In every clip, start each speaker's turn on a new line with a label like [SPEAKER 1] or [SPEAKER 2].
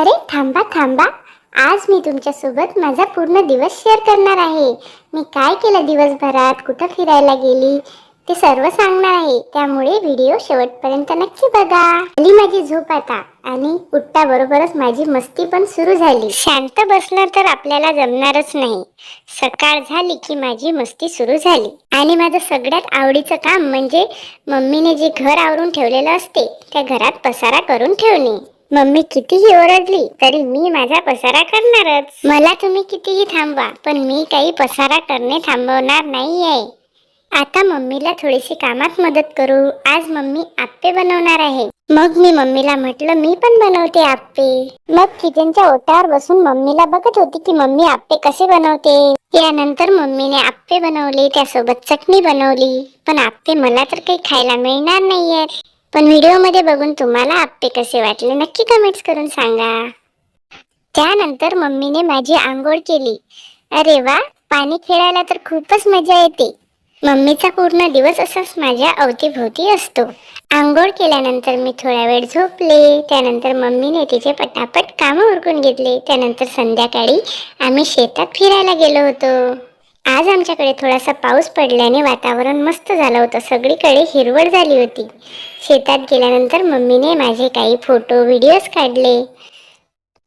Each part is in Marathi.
[SPEAKER 1] अरे थांबा थांबा, आज मी तुमच्यासोबत माझा पूर्ण दिवस शेअर करणार आहे। मी काय केलं दिवसभरात, कुठं फिरायला गेली ते सर्व सांगणार आहे, त्यामुळे व्हिडिओ शेवटपर्यंत नक्की बघा। आली माझी झोप आता आणि उठता बरोबरच माझी मस्ती पण सुरू झाली। शांत बसणार तर आपल्याला जमणारच नाही। सकाळ झाली की माझी मस्ती सुरू झाली आणि माझं सगळ्यात आवडीचं काम म्हणजे मम्मीने जे घर आवरून ठेवलेलं असते त्या घरात पसारा करून ठेवणे। मम्मी कितीही ओरडली तरी मी माझा पसारा करणारच। मला तुम्ही कितीही थांबवा पण मी काही पसारा करणे थांबवणार नाहीये। आता मम्मीला थोडीशी कामात मदत करू। आज मम्मी आप्पे बनवणार आहे। मग मी मम्मीला म्हटलं मी पण बनवते आप्पे। मग किचनच्या ओट्यावर बसून मम्मीला बघत होती की मम्मी आप्पे कसे बनवते। यानंतर मम्मीने आप्पे बनवले, त्यासोबत चटणी बनवली। पण आप्पे मला तर काही खायला मिळणार नाहीयेत। पण व्हिडिओ मध्ये बघून तुम्हाला आप्पे कसे वाटले नक्की कमेंट्स करून सांगा। त्यानंतर मम्मीने माझी आंघोळ केली। अरे वा, पाणी खेळायला तर खूपच मजा येते। मम्मीचा पूर्ण दिवस असाच माझ्या अवतीभोवती असतो। आंघोळ केल्यानंतर मी थोडा वेळ झोपले। त्यानंतर मम्मीने तिचे पटापट काम उरकून घेतले। त्यानंतर संध्याकाळी आम्ही शेतात फिरायला गेलो होतो। आज आमच्याकडे थोडासा पाऊस पडल्याने वातावरण मस्त झालं होतं। सगळीकडे हिरवळ झाली होती। शेतात गेल्यानंतर मम्मीने माझे काही फोटो व्हिडिओज काढले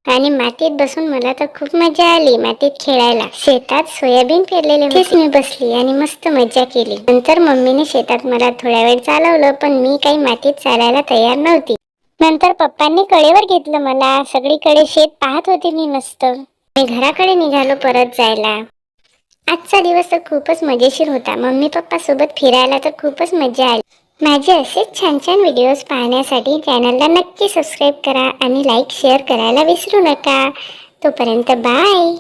[SPEAKER 1] आणि मातीत बसून मला तर खूप मजा आली मातीत खेळायला। शेतात सोयाबीन पेरलेले होते, मी बसली आणि मस्त मजा केली। नंतर मम्मीने शेतात मला थोड्या वेळ चालवलं, पण मी काही मातीत चालायला तयार नव्हती। नंतर पप्पांनी कडेवर घेतलं मला। सगळीकडे शेत पाहत होते मी मस्त। मी घराकडे निघालो परत जायला। आजचा दिवस तर खूपच मजेशीर होता। मम्मी पप्पा सोबत फिरायला तर खूपच मजा आली। माझे असेच छान छान व्हिडिओज पाहण्यासाठी चॅनलला नक्की सबस्क्राईब करा आणि लाईक शेअर करायला विसरू नका। तोपर्यंत बाय।